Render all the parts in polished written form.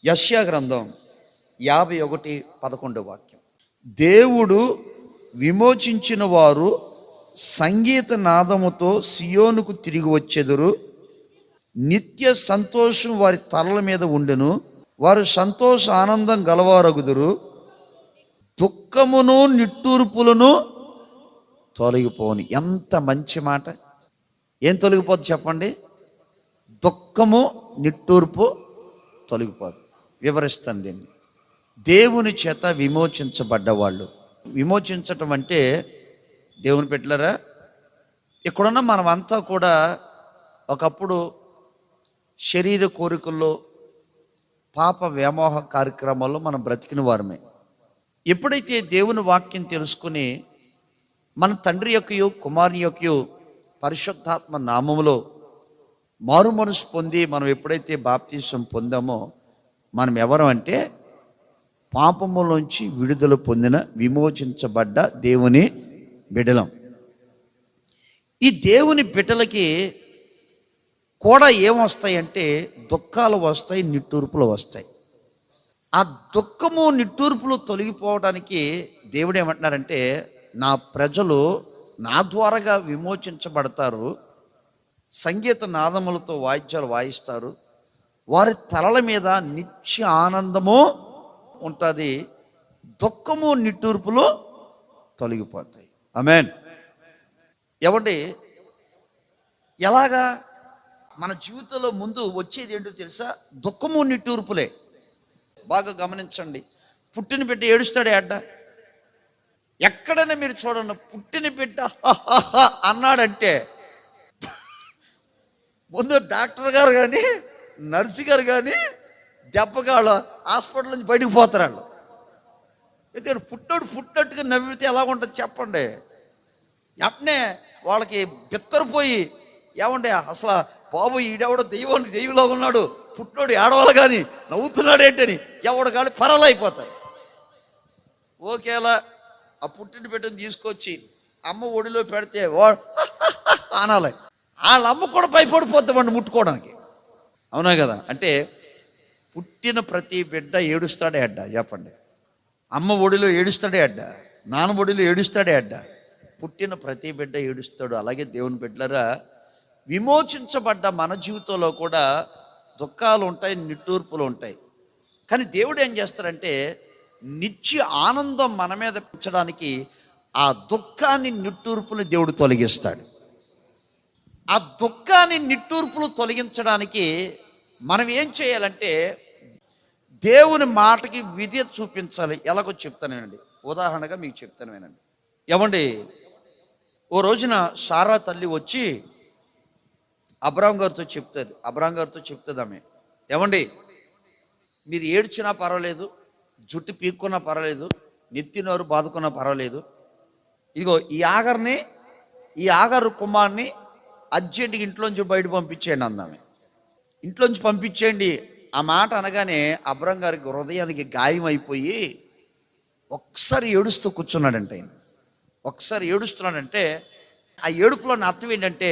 యెషయా గ్రంథం 51:11. దేవుడు విమోచించిన వారు సంగీత నాదముతో సియోనుకు తిరిగి వచ్చెదరు. నిత్య సంతోషం వారి తలల మీద ఉండెను. వారు సంతోష ఆనందం గలవారగుదురు. దుఃఖమును నిట్టూర్పులను తొలగిపోను. ఎంత మంచి మాట! ఏం తొలగిపోద్ది చెప్పండి? దుఃఖము నిట్టూర్పు తొలగిపోదు. వివరిస్తాను దీన్ని. దేవుని చేత విమోచించబడ్డవాళ్ళు. విమోచించటం అంటే దేవుని పెట్టలేరా, ఇక్కడున్న మనమంతా కూడా ఒకప్పుడు శరీర కోరికల్లో, పాప వ్యామోహ కార్యక్రమాల్లో మనం బ్రతికిన వారమే. ఎప్పుడైతే దేవుని వాక్యం తెలుసుకుని మన తండ్రి యొక్కయు కుమారుని యొక్కయు పరిశుద్ధాత్మ నామములో మారు మనసు పొంది మనం ఎప్పుడైతే బాప్తీసం పొందామో మనం ఎవరం అంటే పాపములోంచి విడుదల పొందిన విమోచించబడ్డ దేవుని బిడ్డలం. ఈ దేవుని బిడ్డలకి కూడా ఏమొస్తాయంటే దుఃఖాలు వస్తాయి, నిట్టూర్పులు వస్తాయి. ఆ దుఃఖము నిట్టూర్పులు తొలగిపోవడానికి దేవుడు ఏమంటున్నారంటే, నా ప్రజలు నా ద్వారాగా విమోచించబడతారు, సంగీత నాదములతో వాయిద్యాలు వాయిస్తారు, వారి తలల మీద నిత్య ఆనందము ఉంటుంది, దుఃఖము నిట్టూర్పులు తొలగిపోతాయి. ఆమేన్. ఏమండి, ఎలాగా? మన జీవితంలో ముందు వచ్చేది ఏంటో తెలుసా? దుఃఖము నిట్టూర్పులే. బాగా గమనించండి. పుట్టిన బిడ్డ ఏడుస్తాడే అడ్డ. ఎక్కడైనా మీరు చూడండి, పుట్టిన బిడ్డ అన్నాడంటే ముందు డాక్టర్ గారు కానీ నర్సు గారు కానీ దెబ్బగాళ్ళు హాస్పిటల్ నుంచి బయటకు పోతారు వాళ్ళు. ఎందుకంటే పుట్టినట్టుగా నవ్వితే ఎలా ఉంటుంది చెప్పండి? వెంటనే వాళ్ళకి బిత్తరపోయి, ఏమండే అసలు బాబు ఈడెవడో దెయ్యంలో ఉన్నాడు, పుట్టినోడు ఏడవాలి కానీ నవ్వుతున్నాడు ఏంటని ఎవడు కానీ పరాలైపోతారు. ఓకేలా ఆ పుట్టిన బిడ్డను తీసుకొచ్చి అమ్మ ఒడిలో పెడితే అనాలి. వాళ్ళ అమ్మ కూడా భయపడిపోతామండి ముట్టుకోవడానికి. అవునా కదా? అంటే పుట్టిన ప్రతి బిడ్డ ఏడుస్తాడే అడ్డ. చెప్పండి, అమ్మ ఒడిలో ఏడుస్తాడే అడ్డ, నాన్న ఒడిలో ఏడుస్తాడే అడ్డ. పుట్టిన ప్రతి బిడ్డ ఏడుస్తాడు. అలాగే దేవుని బిడ్డలారా, విమోచించబడ్డ మన జీవితంలో కూడా దుఃఖాలు ఉంటాయి, నిట్టూర్పులు ఉంటాయి. కానీ దేవుడు ఏం చేస్తాడంటే నిత్య ఆనందం మన మీద పెంచడానికి ఆ దుఃఖాన్ని నిట్టూర్పులు దేవుడు తొలగిస్తాడు. ఆ దుఃఖాన్ని నిట్టూర్పులు తొలగించడానికి మనం ఏం చేయాలంటే దేవుని మాటకి విధేయత చూపించాలి. ఎలాగో చెప్తానేనండి, ఉదాహరణగా మీకు చెప్తాను వినండి. ఏమండి, ఓ రోజున సారా తల్లి వచ్చి అబ్రాహాం గారితో చెప్తుంది ఆమె, ఏమండి మీరు ఏడ్చినా పర్వాలేదు, జుట్టు పీక్కున్నా పర్వాలేదు, నెత్తినోరు బాదుకున్నా పర్వాలేదు, ఇదిగో ఈ ఆగరు కుమార్ని అర్జెంటుగా ఇంట్లోంచి బయట పంపించేయండి అందామె. ఇంట్లోంచి పంపించేయండి. ఆ మాట అనగానే అబ్రాహాం గారికి హృదయానికి గాయం అయిపోయి ఒకసారి ఏడుస్తూ కూర్చున్నాడంటే ఆయన. ఒకసారి ఏడుస్తున్నాడంటే ఆ ఏడుపులో అర్థం ఏంటంటే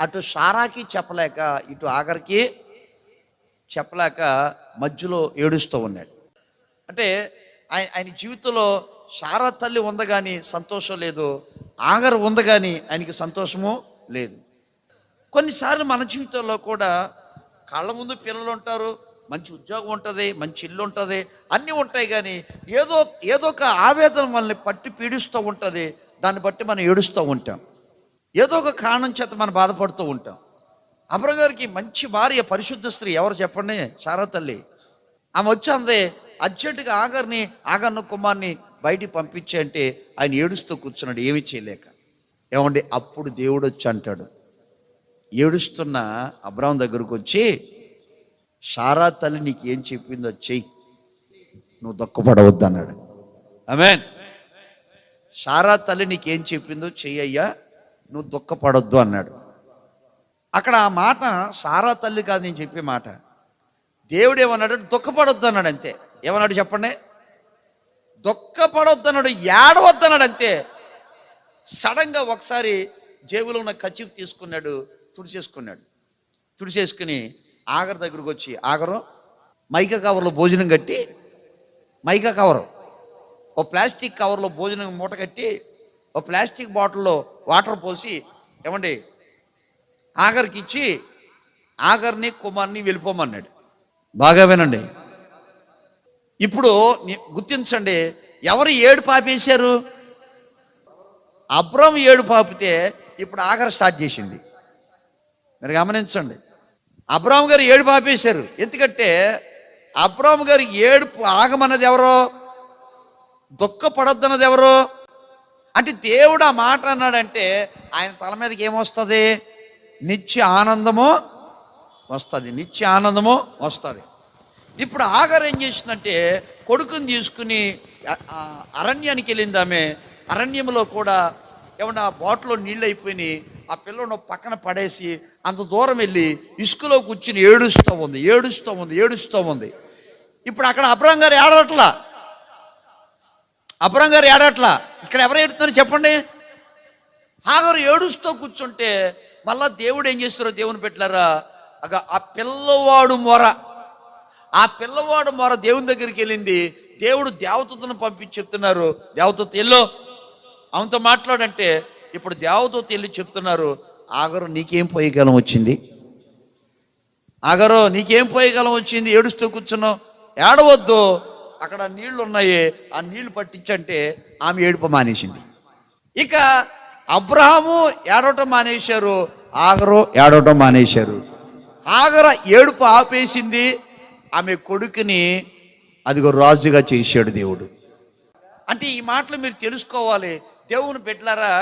అటు సారాకి చెప్పలేక ఇటు ఆగర్కి చెప్పలేక మధ్యలో ఏడుస్తూ ఉన్నాడు. అంటే ఆయన జీవితంలో సారా తల్లి ఉంది కానీ సంతోషం లేదు, ఆగర్ ఉంది కానీ ఆయనకి సంతోషము లేదు. కొన్నిసార్లు మన జీవితంలో కూడా కళ్ళ ముందు పిల్లలు ఉంటారు, మంచి ఉద్యోగం ఉంటుంది, మంచి ఇల్లు ఉంటుంది, అన్నీ ఉంటాయి, కానీ ఏదో ఒక ఆవేదన మనల్ని పట్టి పీడిస్తూ ఉంటుంది. దాన్ని బట్టి మనం ఏడుస్తూ ఉంటాం. ఏదో ఒక కారణం చేత మనం బాధపడుతూ ఉంటాం. అబ్రాహాం గారికి మంచి భార్య, పరిశుద్ధ స్త్రీ, ఎవరు చెప్పండి? సారా తల్లి. ఆమె వచ్చి అందే అర్జెంటుగా ఆగర్ను కుమార్ని బయటికి పంపించే అంటే ఆయన ఏడుస్తూ కూర్చున్నాడు, ఏమీ చేయలేక. ఏమండి, అప్పుడు దేవుడు వచ్చి అంటాడు, ఏడుస్తున్న అబ్రాహాం దగ్గరకు వచ్చి, సారా తల్లి నీకు ఏం చెప్పిందో చెయ్యి, నువ్వు దుఃఖపడవద్దు అన్నాడు. ఆమేన్. సారా తల్లి నీకేం చెప్పిందో చెయ్యయ్యా, నువ్వు దుఃఖపడొద్దు అన్నాడు. అక్కడ ఆ మాట సారా తల్లి కాదు నేను చెప్పే మాట. దేవుడు ఏమన్నాడు? దుఃఖపడొద్దు అన్నాడు. అంతే. ఏమన్నాడు చెప్పండి? దుఃఖపడొద్దు అన్నాడు, ఏడవద్దు అన్నాడు. అంతే. సడన్గా ఒకసారి జేబులో ఉన్న కచ్చిప్ తీసుకున్నాడు, తుడిచేసుకుని ఆగర్ దగ్గరకు వచ్చి, ఆగరు మైకా కవర్లో భోజనం కట్టి, మైకా కవరు, ఓ ప్లాస్టిక్ కవర్లో భోజనం మూట కట్టి, ఓ ప్లాస్టిక్ బాటిల్లో వాటర్ పోసి ఏమండి ఆగర్కి ఇచ్చి ఆగర్ని కుమార్ని వెళ్ళిపోమన్నాడు. బాగా వినండి. ఇప్పుడు గుర్తించండి, ఎవరు ఏడు పాపేశారు? అబ్రాము ఏడు పాపితే ఇప్పుడు ఆగర్ స్టార్ట్ చేసింది. మీరు గమనించండి, అబ్రాము గారు ఏడు పాపేశారు. ఎందుకంటే అబ్రాము గారు ఏడుపు ఆగమన్నది ఎవరో, దుఃఖపడొద్దన్నది ఎవరో. అంటే దేవుడు ఆ మాట అన్నాడంటే ఆయన తల మీదకి ఏమొస్తుంది? నిత్య ఆనందము వస్తుంది, నిత్య ఆనందము వస్తుంది. ఇప్పుడు ఆగర్ ఏం చేసిందంటే కొడుకుని తీసుకుని అరణ్యానికి వెళ్ళింది. ఆమె అరణ్యంలో కూడా ఏమన్నా బాటిల్లో నీళ్ళు అయిపోయినాయి, ఆ పిల్లను పక్కన పడేసి అంత దూరం వెళ్ళి ఇసుకలో కూర్చుని ఏడుస్తూ ఉంది. ఇప్పుడు అక్కడ అబ్రాం గారు ఏడవట్లా, ఇక్కడ ఎవరు ఏడుతున్నారు చెప్పండి? ఆగరు ఏడుస్తూ కూర్చుంటే మళ్ళా దేవుడు ఏం చేస్తారో దేవుని పెట్టారా, ఆ పిల్లవాడు మొర దేవుని దగ్గరికి వెళ్ళింది. దేవుడు దేవదూతను పంపించి చెప్తున్నారు, దేవదూత ఎల్లో ఆమెతో మాట్లాడంటే ఇప్పుడు దేవదూత వెళ్ళి చెప్తున్నారు, ఆగరు నీకేం పోయేకాలం వచ్చింది, ఆగరు నీకేం పోయేకాలం వచ్చింది, ఏడుస్తూ కూర్చున్నావు, ఏడవద్దు, అక్కడ నీళ్లు ఉన్నాయి, ఆ నీళ్లు పట్టించంటే ఆమె ఏడుపు మానేసింది. ఇక అబ్రహాము ఏడవటం మానేశారు, ఆగరు ఏడవటం మానేశారు. ఆగర ఏడుపు ఆపేసింది, ఆమె కొడుకుని అదిగో రాజుగా చేశాడు దేవుడు. అంటే ఈ మాటలు మీరు తెలుసుకోవాలి, దేవుని బిడ్డలారా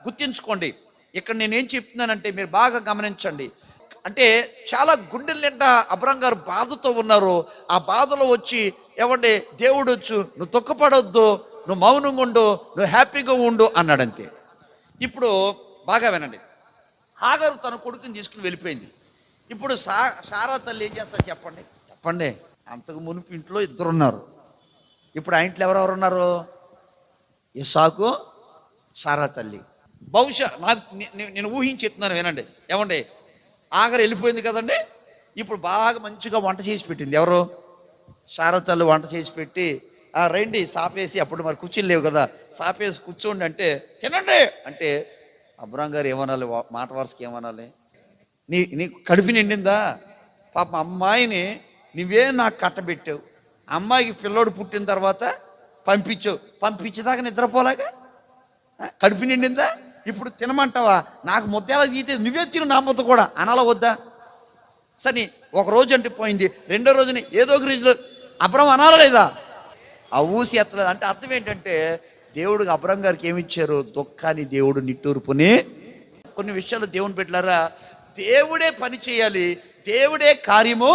గుర్తించుకోండి. ఇక్కడ నేనేం చెప్తున్నానంటే మీరు బాగా గమనించండి. అంటే చాలా గుండెల నిండా అబ్రాం గారు బాధతో ఉన్నారు. ఆ బాధలో వచ్చి ఏమంటే దేవుడు వచ్చు, నువ్వు దుఃఖపడొద్దు, నువ్వు మౌనంగా ఉండు, నువ్వు హ్యాపీగా ఉండు అన్నాడంతే. ఇప్పుడు బాగా వినండి, ఆగరు తన కొడుకుని తీసుకుని వెళ్ళిపోయింది. ఇప్పుడు సారా తల్లి ఏం చేస్తారు చెప్పండి? అంతకు మునుపు ఇంట్లో ఇద్దరు ఉన్నారు, ఇప్పుడు ఆ ఇంట్లో ఎవరెవరు ఉన్నారు? ఇస్సాకు, సారా తల్లి. బహుశా నేను ఊహించి చెప్తున్నాను వినండి. ఏమండి ఆగరు వెళ్ళిపోయింది కదండి, ఇప్పుడు బాగా మంచిగా వంట చేసి పెట్టింది ఎవరు? సారా తల్లి వంట చేసి పెట్టి, రండి సాపేసి, అప్పుడు మరి కూర్చుని లేవు కదా, సాపేసి కూర్చోండి అంటే తినండి అంటే అబ్రాం గారు ఏమనాలి? మాట వరుసకి ఏమనాలి? నీ కడుపు నిండిందా? పాపం అమ్మాయిని నువ్వే నాకు కట్టబెట్టావు, అమ్మాయికి పిల్లోడు పుట్టిన తర్వాత పంపించేదాకా నిద్రపోలాగా కడుపు నిండిందా? ఇప్పుడు తినమంటావా? నాకు ముద్ద ఎలా తీతే నువ్వే తిను, నా ముద్ద కూడా అనాలా వద్దా? సరే ఒక రోజు అంటే పోయింది, రెండో రోజుని ఏదో ఒక రోజులో అబ్రాం అనాలా లేదా? ఆ ఊసి ఎత్తలేదు. అంటే అర్థం ఏంటంటే దేవుడు అబ్రాం గారికి ఏమిచ్చారు? దుఃఖాన్ని దేవుడు నిట్టూర్పుని. కొన్ని విషయాలు దేవుని పెట్టారా, దేవుడే పని చేయాలి, దేవుడే కార్యము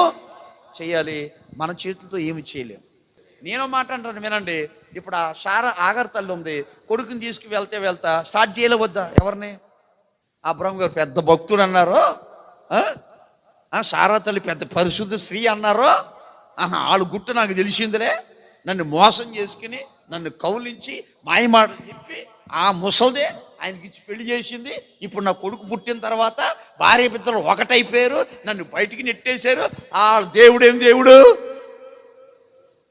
చేయాలి, మన చేతులతో ఏమి చేయలేము. నేను మాట అంటాను వినండి. ఇప్పుడు ఆ ఆగర్ తల్లి ఉంది, కొడుకుని వెళ్తా స్టార్ట్ చేయలే వద్దా? ఎవరిని? అబ్రాం గారు పెద్ద భక్తుడు అన్నారు, సారా తల్లి పెద్ద పరిశుద్ధ స్త్రీ అన్నారు. వాళ్ళు గుట్టు నాకు తెలిసిందిలే, నన్ను మోసం చేసుకుని నన్ను కౌలించి మాయమాటలు చెప్పి ఆ ముసల్దే ఆయనకి ఇచ్చి పెళ్లి చేసింది. ఇప్పుడు నా కొడుకు పుట్టిన తర్వాత భార్య బిడ్డలు ఒకటైపోయారు, నన్ను బయటికి నెట్టేశారు. ఆ దేవుడేం దేవుడు?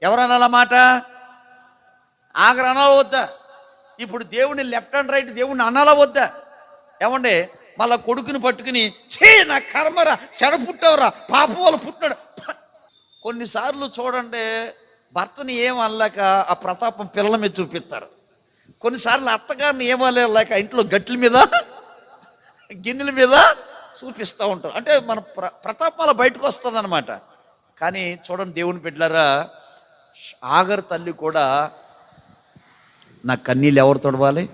ఎవరన్నా మాట? ఆగరు అనాలా వద్దా? ఇప్పుడు దేవుడిని లెఫ్ట్ అండ్ రైట్ దేవుడిని అనాలా వద్దా? ఏమండే మళ్ళా కొడుకుని పట్టుకుని నా కర్మరా, చెడ పుట్టవరా, పాపం వల్ల పుట్టినాడు. కొన్నిసార్లు చూడండి, భర్తని ఏం అనలేక ఆ ప్రతాపం పిల్లల మీద చూపిస్తారు. కొన్నిసార్లు అత్తగారిని ఏమలేక ఇంట్లో గట్ల మీద గిన్నెల మీద చూపిస్తూ ఉంటారు. అంటే మన ప్రతాపాల బయటకు వస్తుంది అనమాట. కానీ చూడండి దేవుని బిడ్డలారా, ఆగరు తల్లి కూడా నా కన్నీళ్ళు ఎవరు తొడవాలి?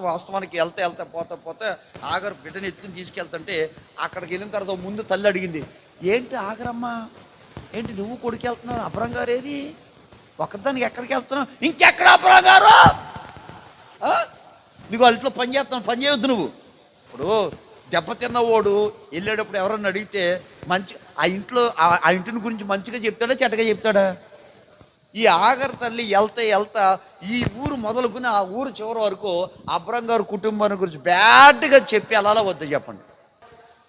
వాస్తవానికి వెళ్తే పోతే ఆగరు బిడ్డని ఎత్తుకుని తీసుకెళ్తుంటే అక్కడికి వెళ్ళిన తర్వాత ముందు తల్లి అడిగింది, ఏంటి ఆగరమ్మా, ఏంటి నువ్వు కొడుకు వెళ్తున్నావు, అబ్రాం గారు ఏది ఒక్కదానికి ఎక్కడికి వెళ్తున్నావు? ఇంకెక్కడ అబ్రాం గారు? నీకు వాళ్ళ ఇంట్లో పని చేయవద్దు నువ్వు. ఇప్పుడు దెబ్బతిన్నవాడు వెళ్ళేటప్పుడు ఎవరన్నా అడిగితే మంచి ఆ ఇంటిని గురించి మంచిగా చెప్తాడా చెడ్డగా చెప్తాడా? ఈ ఆగరు తల్లి వెళ్తా ఈ ఊరు మొదలుకుని ఆ ఊరు చివరి వరకు అబ్రాం గారు కుటుంబాన్ని గురించి బ్యాడ్గా చెప్పి అలా వద్ద చెప్పండి.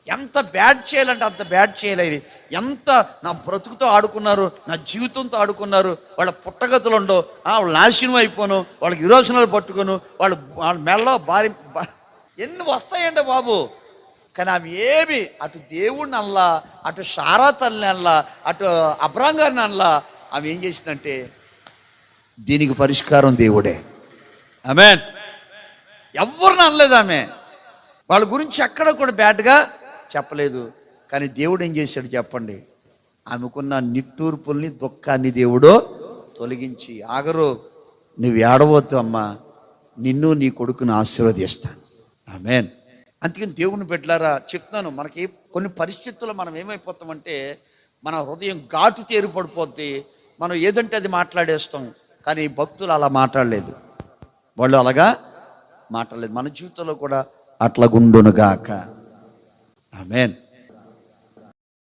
ఎంత బ్యాడ్ చేయాలంటే అంత బ్యాడ్ చేయలేదు. ఎంత నా బ్రతుకుతో ఆడుకున్నారు, నా జీవితంతో ఆడుకున్నారు. వాళ్ళ పుట్టగతులు ఉండవు, వాళ్ళు నాశనం అయిపోను, వాళ్ళకి విరోచనాలు పట్టుకోను, వాళ్ళ మెళ్ళలో ఎన్ని వస్తాయండి బాబు. కానీ అవి ఏమి అటు దేవుడిని అనలా, అటు సారా తల్లిని అనలా, అటు అబ్రాం గారిని అనలా. అవి ఏం చేసిందంటే దీనికి పరిష్కారం దేవుడే. ఆమేన్. ఎవరిని అనలేదు ఆమె, వాళ్ళ గురించి ఎక్కడ కూడా బ్యాడ్గా చెప్పలేదు. కానీ దేవుడు ఏం చేశాడు చెప్పండి, ఆమెకున్న నిట్టూర్పుల్ని దుఃఖాన్ని దేవుడు తొలగించి, ఆగరు నువ్వు ఏడవద్దు అమ్మా, నిన్ను నీ కొడుకును ఆశీర్వదిస్తాను. ఆమేన్. అందుకని దేవుని బిడ్డలారా చెప్తున్నాను, మనకి కొన్ని పరిస్థితుల్లో మనం ఏమైపోతామంటే మన హృదయం ఘాటు తేరుపడిపోద్ది, మనం ఏదంటే అది మాట్లాడేస్తాం. కానీ భక్తులు అలా మాట్లాడలేదు, వాళ్ళు అలాగా మాట్లాడలేదు. మన జీవితంలో కూడా అట్లా గుండునుగాక. ఆమేన్.